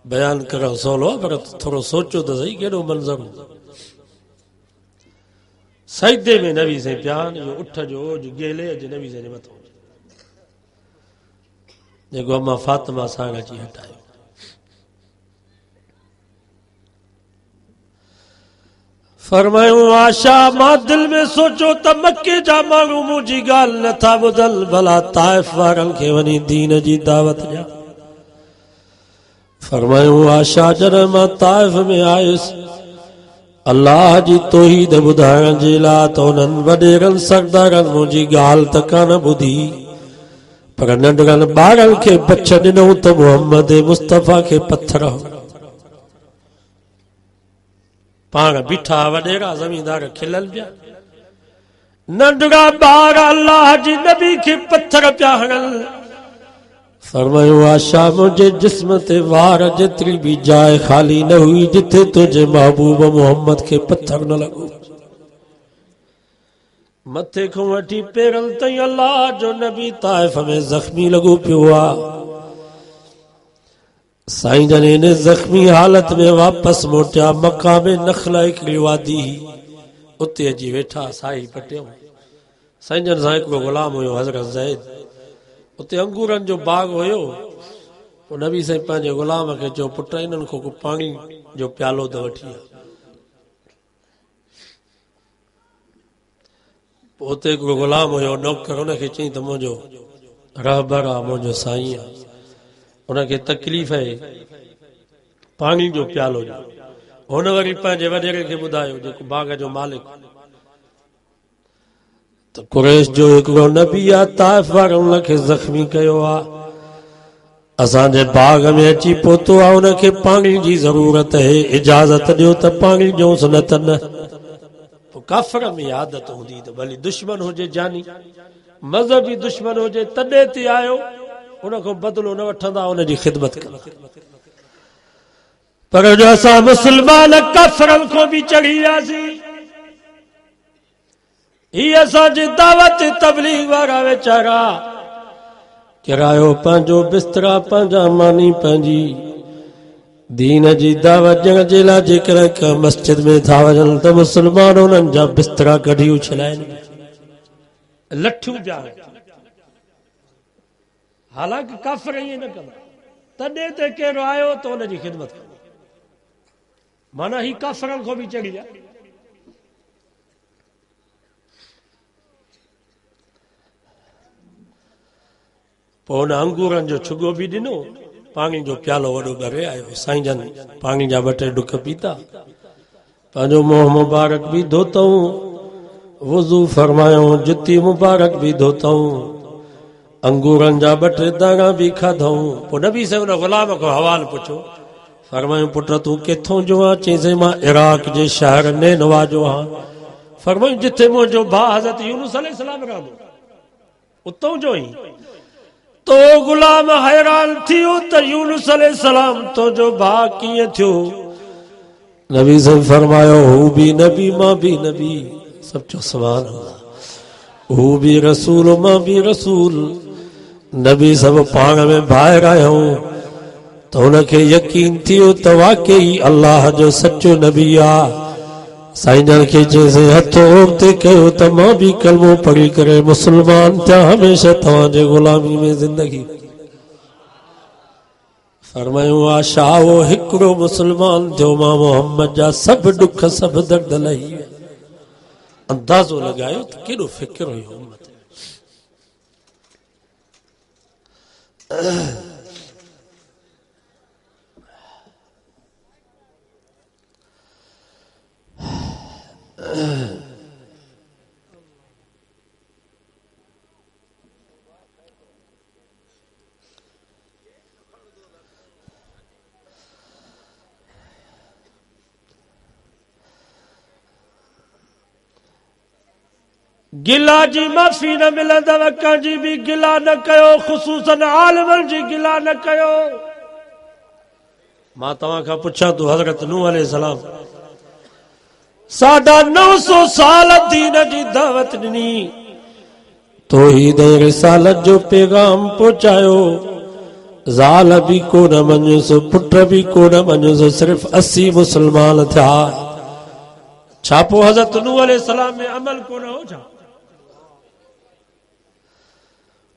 बयान करण सवलो पर थोड़ो सोचो तो सही केड़ो मंजर। सजदे में नबी से प्यान जो उठ जो ओज गेले अज नबी से मथो जेको अम्मा फातिमा सां अची हटायो। फरमायो, आशा मां दिल में सोचो त मक्के जा माण्हू मुंहिंजी ॻाल्हि नथा ॿुधनि, भला ताइफ़ वारनि खे वञी दीन जी दावत ॾियां। फरमायो, आशा जॾहिं मां ताइफ़ में आयुसि अल्लाह जी तौहीद ॿुधाइण जे लाइ त उन्हनि वॾेरनि सरदारनि मुंहिंजी ॻाल्हि त कान ॿुधी, पर नंढड़नि ॿारनि खे बछ ॾिनऊं त मोहम्मद मुस्तफ़ा खे पत्थर पाण बीठा वॾेरा ज़मींदार खिलल पिया, नंढड़ा ॿार अल्लाह जी नबी खे पत्थर पिया हणनि। फरमायो, आशा मुंहिंजे जिस्म ते वार जेतिरी भी जाइ खाली न हुई जिथे तुंहिंजे महबूब मोहम्मद खे पत्थर न लॻो। मथे खां वठी पेरनि ताईं अल्लाह जो नबी ताइफ़ में ज़ख्मी लॻो पियो आहे। साईं जन इन ज़ख्मी हालत में वापस मोटिया। मक्का में नखला हिकिड़ी वादी उते अची वेठा साई पटियो। साईं जन सां हिकिड़ो ग़ुलाम हुयो हज़रत ज़ैद, उते अंगूरनि जो बाग हुयो। पोइ नबी साईं पंहिंजे ग़ुलाम खे चयो, पुट इन्हनि खां को पाणी जो प्यालो त वठी आ। पोइ उते हिकिड़ो ग़ुलाम हुयो नौकर, हुनखे चई त मुंहिंजो रहबर आहे, मुंहिंजो साईं आहे, उनखे तकलीफ़ आहे पाणी जो प्यालो जो। हुन वरी पंहिंजे वॾेरे खे ॿुधायो जेको बाग जो मालिक त कुरैश जो हिकिड़ो नबी आहे, ताइफ़ वारनि हुनखे ज़ख्मी कयो आहे, असांजे बाग में अची पहुतो आहे, हुनखे पाणी जी ज़रूरत आहे, इजाज़त ॾियो त पाणी ॾियोसि न त न। पोइ काफ़िर में आदत हूंदी त भली दुश्मन हुजे जानी, मज़हबी दुश्मन हुजे तॾहिं ते आयो, उनखां बदिलो न वठंदा, उनजी ख़िदमत कंदा। पर जो असां मुस्लमान काफ़िरनि खां बि चढ़ी वियासीं, ही असांजी दावत तबलीग वारा वेचारा किरायो पंहिंजो बिस्तरा पंहिंजा मानी पंहिंजी दीन जी दावत ॾियण जे लाइ जेकर का मस्जिद में था वञनि त मुस्लमान उन्हनि जा बिस्तरा कढी उछलाइनि, लठियूं पिया। हालांकि काफ़िर ईअं न कंदा, तॾहिं त कहिड़ो आयो त उनजी ख़िदमत कंदा। माना ही काफ़िरनि खां बि चढ़ी विया। पोइ हुन अंगूरनि जो छुगो बि ॾिनो, पाणी जो प्यालो वॾो भरे आयो। साईं जन पाणी जा ॿ टे ढुक पीता, पंहिंजो मुंहुं मुबारक बि धोतऊं, वुज़ू फरमायूं, जुती मुबारक बि धोतऊं, अंगूरनि जा ॿ टे दाणा बि खाधऊं। पोइ नबी साईं हुन ग़ुलाम खां हवाल पुछो, फरमायूं, पुट तूं किथों जो आहे? चईं, मां इराक जे शहर नैनवा जो आहियां। फरमायूं, जिथे मुंहिंजो भाउ हज़रत यूनुस अलैहिस्सलाम रहंदो उतां जो ई? तो गुलाम हैरान थियो त यूनुस अलैहिस्सलाम तो जो भाउ कीअं थियो? नबी साईं फरमायो, हू भी नबी मां भी नबी। सब चो सुभान अल्लाह। हू भी रसूल मां भी रसूल। नबी सब पाण में भाइर आहियूं। तो उनखे यकीन थियो त वाकई अल्लाह जो सच्चो नबी आ। साईं जन खे चइसि हथो ते कयो त मां भी कलमो पढ़ी करे मुसलमान थिया, हमेशा तव्हांजे गुलामी में जिंदगी। फरमायो आशा वो हिकिड़ो मुसलमान थियो, मां मोहम्मद जा सब दुख सब दर्द लही विया। अंदाज़ो लगायो त केॾो फिक्र हुयो उम्मत। गिला जी माफ़ी न मिलंदव, कंहिंजी भी गिला न कयो, ख़ुसूसन आलिमनि जी गिला न कयो। मां तव्हां खां पुछां तो हज़रत नूह अलैहिस्सलाम 950 साल दीन जी दावत ॾिनी, तौहीद रिसालत जो पैगाम पहुचायो। ज़ाल भी कोन मञियुसि, पुट भी कोन मञियुसि, सिर्फ़ 80 मुसलमान थिया। छा पोइ हज़रत नूह अलैहिस्सलाम में अमल कोन हो छा?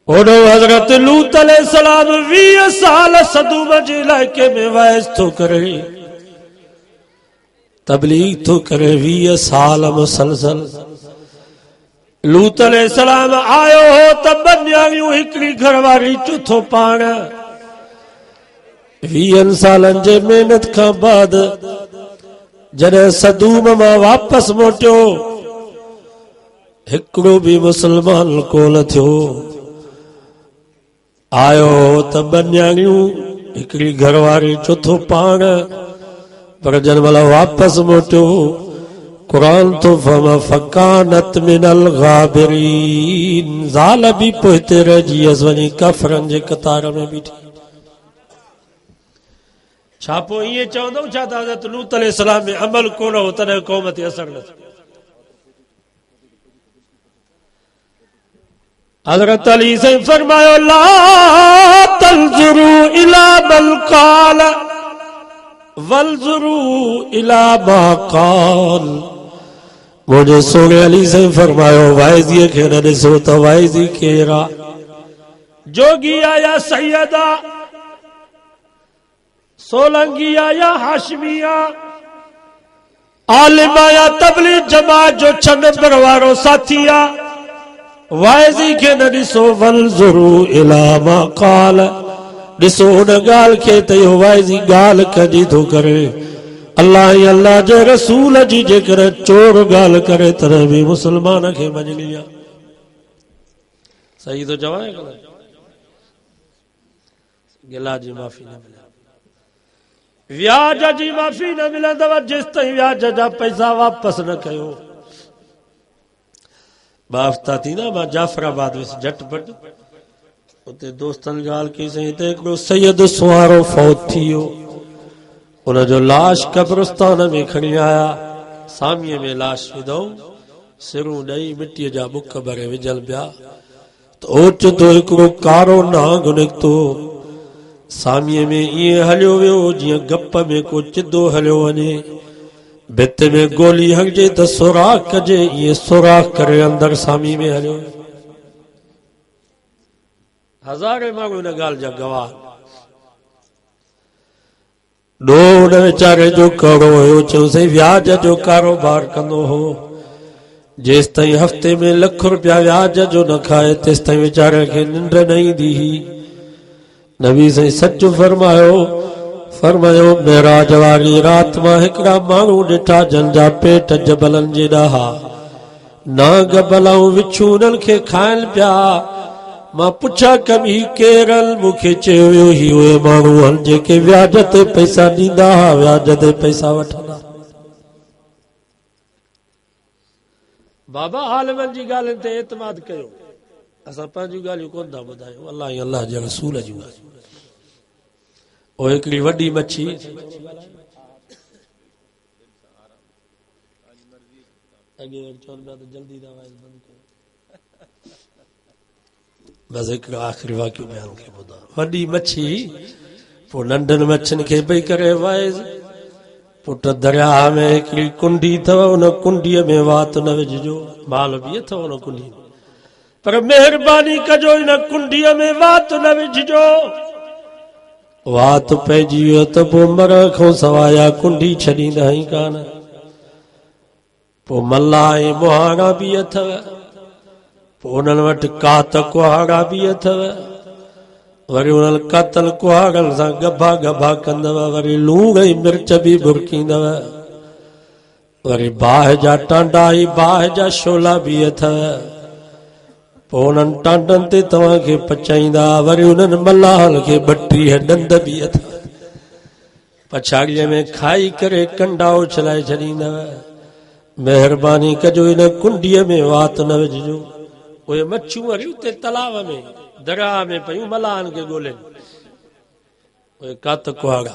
ओॾो हज़रत लूत अलैहिस्सलाम 20 साल सदूम जे इलाइक़े में वाइज़ थो करे, तबलीग थो करे, 20 साल मुसलसल। लूत अलैहिस्सलाम आयो हो त बन्याणियूं हिकिड़ी घरवारी चौथो पाण। 20 सालनि जे महिनत खां बाद जॾहिं सदूम मां वापसि मोटियो, हिकिड़ो भी मुसलमान कोन थियो। आयो त बन्याणियूं हिकिड़ी घरवारी चौथो पाण, पर जन महिल वापसि मोटियो, कुरान तो फमा फकानत मिनल गाबिरीन, ज़ाल भी पोइते रहिजी वियसि, वञी काफ़िरनि जे कतार में बीठी। छा पोइ ईअं चवंदो छा त हज़रत लूत अलैहिस्सलाम में अमल कोन हो तॾहिं क़ौम ते असर न थियो? हज़रत अली से फरमायो ला तंजुरू इला बल काल वलजुरू इला मा काल। मुझे सोने अली से फरमायो वाइज़ी खे न ॾिसो त वाइज़ी केरु आ। जोगी आया सैयदा, सोलंगी आया हाशमिया, आलिम आया तबलीग जमात जो छन परवारो साथी आ। वाइज़ी खे न ॾिसो, वलजुरू इला मा काल, ॾिसो उन ॻाल्हि खे त इहो वाइज़ी ॻाल्हि कॾी थो करे। अल्लाह ऐं अल्लाह जे रसूल जी जेकर चोर ॻाल्हि करे तॾहिं बि मुसलमान खे मञणी आहे। सही थो चवां? गिला जी माफ़ी न मिले, व्याज जी माफ़ी न मिलंदव जेसि ताईं व्याज जा पैसा वापसि न कयो। बाफ़्ता थी न, मां जाफराबाद वियुसि झटपट, उते दोस्तनि ॻाल्हि कईसीं, हिते हिकिड़ो सैयद सुवारो फौत थी वियो, उनजो लाश कब्रिस्तान में खणी आया, सामीअ में लाश विधऊं, सिरूं ॾेई मिटीअ जा बुक भरे विझल पिया, त ओचितो हिकिड़ो कारो नांग निकितो, सामीअ में ईअं हलियो वियो जीअं गप में को चिदो हलियो वञे। भित में गोली हंगजे त सुराख कजे, ईअं सुराख करे अंदर सामी में हलियो। हज़ारे माण्हू हिन ॻाल्हि जा गवाह। ॾोह उन वीचारे जो कहिड़ो हुयो, चयोसीं व्याज जो कारोबार कंदो हो, जेसि ताईं हफ़्ते में लख रुपया व्याज जो न खाए तेसि ताईं वीचारे खे निंड न ईंदी हुई। नबी साईं सच फरमायो, फरमायो मेराज वारी रात मां हिकिड़ा माण्हू ॾिठा जंहिंजा पेट जबलनि जे ॾाहा, नाग बलाऊं विछू उन्हनि खे खाइनि पिया। मां पुछा कभी केरल, मूंखे चयो वियो ही उहे माण्हू आहिनि जेके व्याज ते पैसा ॾींदा हुआ, व्याज ते पैसा वठंदा। बाबा आलिमनि जी ॻाल्हियुनि ते एतमाद कयो, असां पंहिंजूं ॻाल्हियूं कोन था ॿुधायूं, अल्लाह ऐं अल्लाह जे रसूल जूं ॻाल्हियूं। ओ हिकिड़ी वॾी मच्छी बस हिकिड़ो आख़िरी वाक़ियो बयान खे ॿुधां। वॾी मच्छी पोइ नंढनि मच्छियुनि खे पई करे वाइज़, पुट दरिया में हिकिड़ी कुंडी अथव, उन कुंडीअ में वात न विझिजो, माल बि अथव उन कुंडी में, पर महिरबानी कजो इन कुंडीअ में वात न विझिजो। वात पइजी वियो त पोइ मर खां सवाइ कुंडी छॾींदा ई कान। पोइ मल्ला ऐं मुहाड़ा बि अथव, पोइ उन्हनि वटि कात कुहाड़ा बि अथव, वरी उन्हनि कातल कुहाड़नि सां गभा गभा कंदव, वरी लूण ऐं मिर्च बि बुरकींदव, वरी बाहि जा टांडा ऐं बाहि जा शोला बि अथव। पोइ उन्हनि टांडनि ते तव्हांखे पचाईंदा, वरी उन्हनि मल्हानि खे 32 ॾंद बि अथव, पछाड़ीअ में खाई करे कंडा उछलाए छॾींदव। महिरबानी कजो इन कुंडीअ में वात न विझिजो। उहे मच्छियूं वरी उते तलाव में दरिया में पयूं मल्हानि खे ॻोल्हनि, उहे कात कुहाड़ा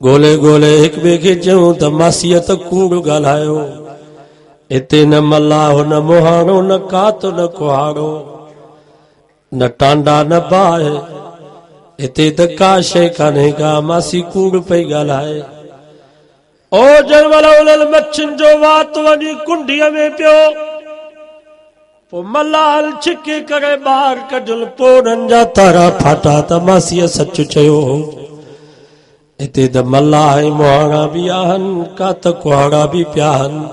ॻोल्हे ॻोल्हे हिक ॿिए खे चयूं त मासीअ त कूड़ ॻाल्हायो, हिते न मल्हाओ न मुहाणो न कात न कुहाड़ो न टांडा न बाहि, हिते त का शइ कान्हे का, मासी कूड़ पई ॻाल्हाए। ओ जनमल उन्हनि मच्छियुनि जो वात वञी कुंडीअ में पियो, पोइ मल्हाल छिके करे ॿाहिरि कढियुल, पोइ उन्हनि जा तारा फाटा त मासीअ सच चयो हो। हिते त मल्हाह ऐं मुहाड़ा बि आहिनि, कात कुहाड़ा बि पिया आहिनि,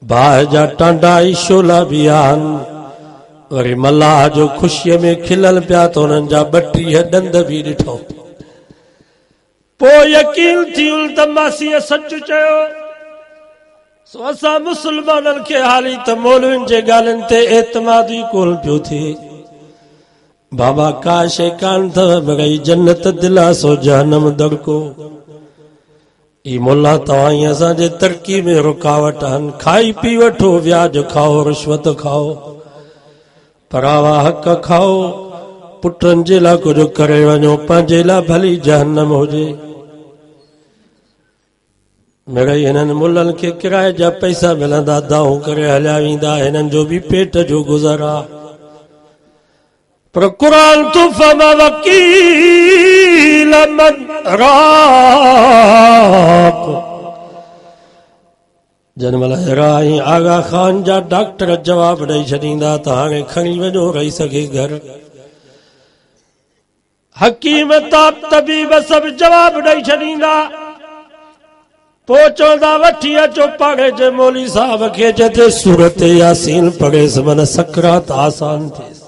बाहि जा टांडा ऐं शोला बि आहिनि, वरी मल्हाह जो ख़ुशीअ में खिलल पिया त उन्हनि जा 32 ॾंद बि ॾिठो। पोइ यकीन थियुल त मासीअ सच चयो। सो असां मुस्लमाननि खे हाली त मौलवियुनि जे ॻाल्हियुनि ते एतमाद ई कोन पियो थिए। बाबा का शइ कान अथव भई जन्नत दिलासो जहन्नम दड़को। ई मुल्ला तव्हां ई असांजे तरक़ी में रुकावट आहिनि। खाई पी वठो, व्याज खाओ, रिश्वत खाओ, परावा हक़ खाओ, पुटनि जे लाइ कुझु करे वञो, पंहिंजे लाइ भली जहन्नम हुजे। मिड़ई हिननि मुल्लनि खे किराए जा पैसा मिलंदा, दाऊं करे हलिया वेंदा, हिननि जो बि पेट जो गुज़ारा। पर क़ुरान तो फमा वकील मन राक, जनमल हिराई आगा खान जा डॉक्टर जवाब ॾेई छॾींदा त हाणे खणी वञो, रही सघे घर। हकीम ताब तबीब सभु जवाब ॾेई छॾींदा। पोइ चवंदा वठी अचो पाड़े जे मौली साहब खे, जिते सूरत यासीन पढ़ेसि मन सकरात आसान थिएसि।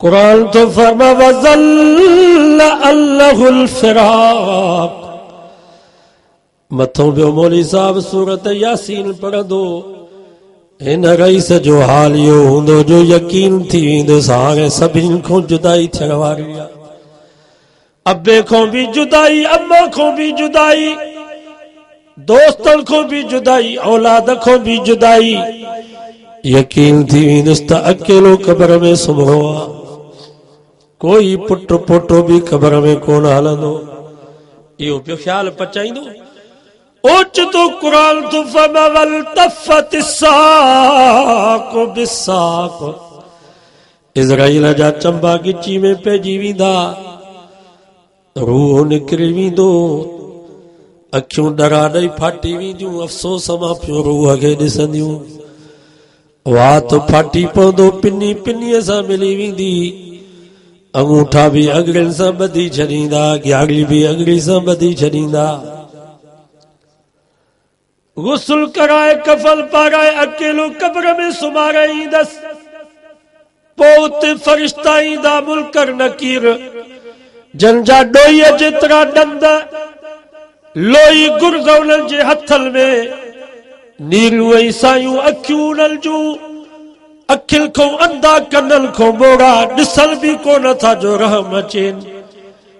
कुरान तो फरमा वज़ल्ल अल्लाहुल फिराक, मथों बियो मौली साहब सूरत यासीन पढ़ंदो, हिन रईस जो हाल इहो हूंदो जो यकीन थी वेंदुसि हाणे सभिनी खां जुदाई थियण वारी आहे। अबे को भी जुदाई, अम्मा को भी जुदाई, दोस्तन को भी जुदाई, औलाद को भी जुदाई। यकीन थी वेंदुसि त अकेलो कब्र में सुम्हणो आहे, कोई पुट पोटो भी कब्र में कोन हलंदो। इहो पियो ख्याल पचाईंदो। ओचितो क़ुरान तो फमा वल तफ़त साक़ बिसाक़, इज़राइल जा चंबा गिची में पइजी वेंदा, रूह निकिरी वेंदो, अखियूं डरा ॾेई फाटी वेंदियूं, अफ़सोस मां पियो रूह खे ॾिसंदियूं। वात फाटी पवंदो, पिनी पिनीअ सां मिली वेंदी, अंगूठा भी अगड़ियुनि सां ॿधी छॾींदा, ॻियाड़ी भी अगड़ी सां ॿधी छॾींदा। गुस्ल कराए कफल पाराए अकेलो कब्र में सुम्हारे ईंदसि। पोइ उते फरिश्ता ईंदा, मुनकर नकीर, जंहिंजा ॾोईअ जेतिरा ॾंद, लोई गुर्ज़ उन्हनि जे हथनि में, नीरियूं ऐं सायूं अखियूं उन्हनि जूं, अखियुनि खां अंधा, कननि खां ॿोड़ा, ॾिसण बि कोन था जो रहम अचेनि,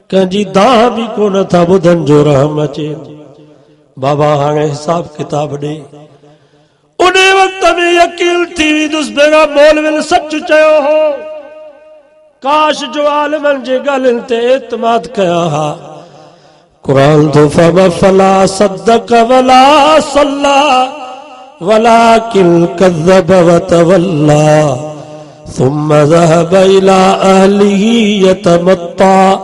कंहिंजी दाह बि कोन था ॿुधनि जो रहम अचेनि। बाबा हाणे हिसाब किताब ॾे। उन वक़्त में यकीन थी वेंदुसि बेड़ा मौलविन सच चयो हो। काश जो आलिमनि जे ॻाल्हियुनि ते एतमाद कया हा। कुरान तो फला सद्दक वला सल्ला वलाकिन कज़्ज़ब व तवल्ला ثم ذهب إلى أهله يتمطى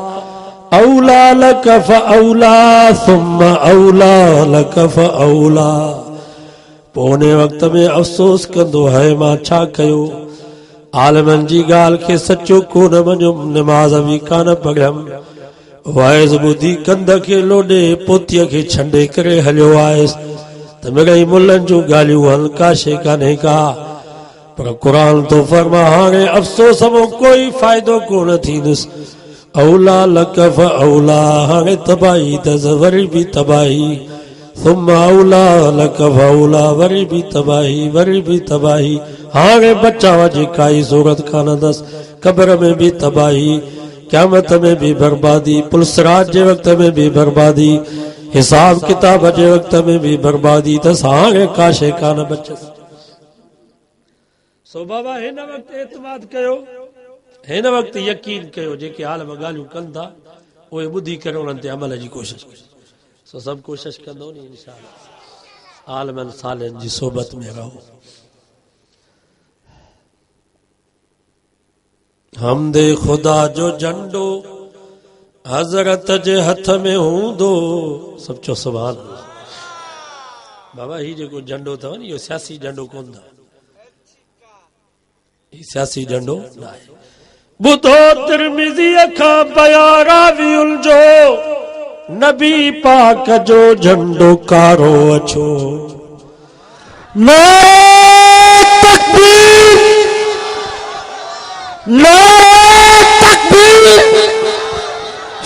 أولى لك فأولى ثم أولى لك فأولى पोने वक्त में अफ़सोस कंदो है मां छा कयो आलमन जी ॻाल्हि खे सचो कोन मञो नमाज़ बि कान पढ़ियमि वाइज़ ॿुधी कंध खे लोॾे पोतीअ खे छंडे करे हलियो आयुसि त मिड़ई मुलनि जूं ॻाल्हियूं हल का शइ कान्हे का पर क़ुरान तो फरमा हाणे अफ़सोस में कोई फ़ाइदो कोन थींदुसि औला लक फऔला हाणे तबाही अथसि वरी बि तबाही सुम औला लक फऔला वरी बि तबाही हाणे बचाव जी काई ज़रूरत कान अथसि क़ब्र में भी तबाही क़यामत में भी बर्बादी पुलसरात जे वक़्त में भी बर्बादी हिसाब किताब जे वक़्त में भी बर्बादी अथसि हाणे का शइ कान बचसि सो बाबा हिन वक़्तु एतमाद कयो हिन वक़्तु यकीन कयो जेके हाल में ॻाल्हियूं कनि था उहे ॿुधी करे उन्हनि ते अमल जी कोशिश कयो सो सभु कोशिश कंदो नी इंशाअल्लाह आलमन सालनि जी सोबत में रहो हमदे खुदा जो झंडो हज़रत जे हथ में हूंदो सभु चओ सुभान अल्लाह बाबा ही जेको झंडो अथव नी इहो सियासी झंडो कोन अथव सियासी झंडो न आहे ॿुधो तिरमिज़ी खां बयां रावियुल जो नबी पाक जो झंडो कारो अछो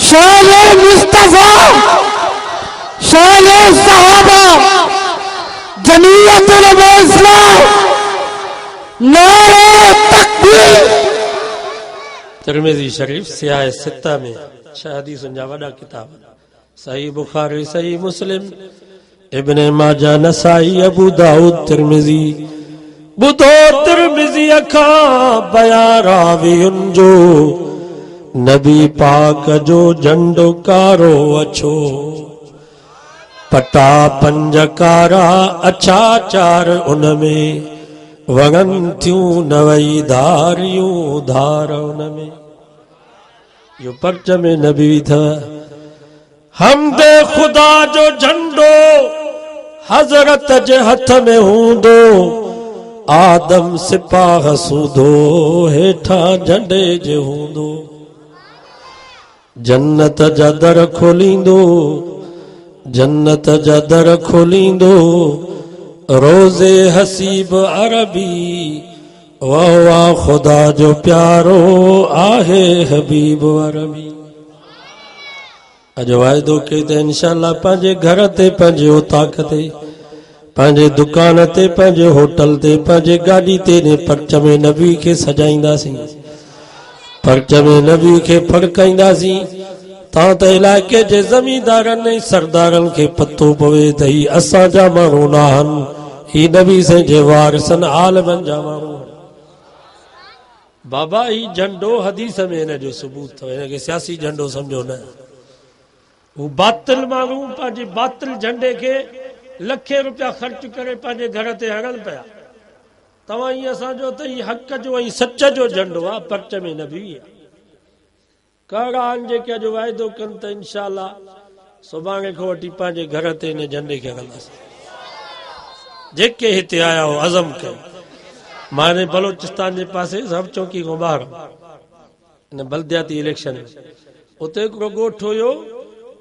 शान मुस्तफा शान सहाबा जमीयत उलमा इस्लाम नारे तकबीर तिरमिज़ी शरीफ सियाह सित्ता में 6 हदीसुनि जा वॾा किताब सही बुखारी सही मुस्लिम इब्न माजा नसाई अबू दाऊद तिरमिज़ी ॿुधो तिरमिज़ी खां बयां रावियुनि जो नबी पाक जो झंडो कारो अछो पटा 5 कारा अछा 4 उनमें वणनि थियूं नवई धारियूं धार उनमें यो पर्च में नबी था हमदे खुदा जो झंडो हज़रत जे हथ में हूंदो आदम सिपाह सूधो हेठा झंडे जे हूंदो जन्नत जा दर खोलींदो रोज़े हसीब अरबी वाह वाह खुदा जो प्यारो आहे हबीब अरबी अज वायदो कई त इंशाअल्लाह पंहिंजे घर ते पंहिंजे उताक ते पंहिंजे दुकान ते पंहिंजे होटल ते पंहिंजे गाॾी ते ने पर्च में नबी खे सजाईंदासीं पर्च में नबी खे फड़काईंदासीं तां त इलाइक़े जे ज़मींदारनि ऐं सरदारनि खे पतो पवे त ही असांजा माण्हू न आहिनि ही नबी से जे वारिसन आलमनि जा माण्हू बाबा ही झंडो हदीस में हिन जो सबूत अथव हिन खे सियासी झंडो सम्झो न हू बातिल माण्हू पंहिंजे बातिल झंडे खे लखे रुपया ख़र्च करे पंहिंजे घर ते हणनि पिया तव्हां ईअं समझो त ही हक़ जो ऐं सच जो झंडो आहे पर्च में नबी आहे कहिड़ा आहिनि जेके अॼु वाइदो कनि त इंशाअल्लाह सुभाणे खां वठी पंहिंजे घर ते हिन झंडे खे हणंदासीं जेके हिते आया हो अज़म कयो मां ने बलोचिस्तान जे पासे सब चौकी खां ॿाहिरि हिन बल्दियाती इलेक्शन में उते हिकिड़ो ॻोठ हुयो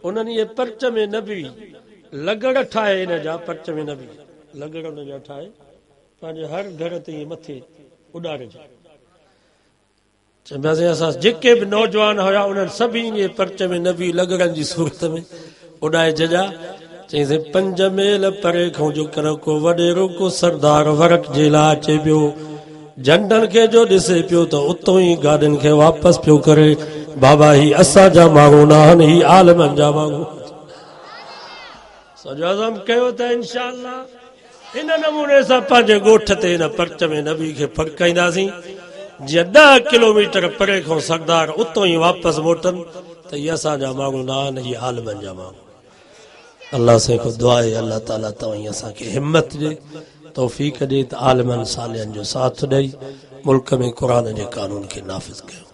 उन्हनि इहे पर्च में नबी लगड़ ठाहे हिन जा पर्च में नबी लगड़ हुन जा ठाहे पंहिंजे हर घर ते मथे उॾारे चवंदासीं असां जेके बि नौजवान हुया उन्हनि सभिनी जे पर्च में नबी लगड़नि जी सूरत में उॾाए जजा चईंसीं 5 मेल परे खां जो कर को वॾेरो को सरदार वरक जे लाइ अचे पियो झंडनि खे जो ॾिसे पियो त उतो ई गाॾियुनि खे वापसि पियो करे बाबा ही असांजा माण्हू न आहिनि ही आलमनि जा माण्हू सॼो अज़म कयो त इंशाअल्लाह इन नमूने सां पंहिंजे ॻोठ ते हिन पर्च में नबी खे फड़काईंदासीं जीअं 10 किलोमीटर परे खां सरदार उतो ई वापसि मोटनि त ही असांजा माण्हू न आहिनि ही आलमनि जा माण्हू अल्लाह से को दुआ है अल्लाह ताला तवई असा के हिम्मत दे तौफीक दे त आलिमन सालिहन जो साथ दे मुल्क में कुरान जे कानून के नाफिज कयो।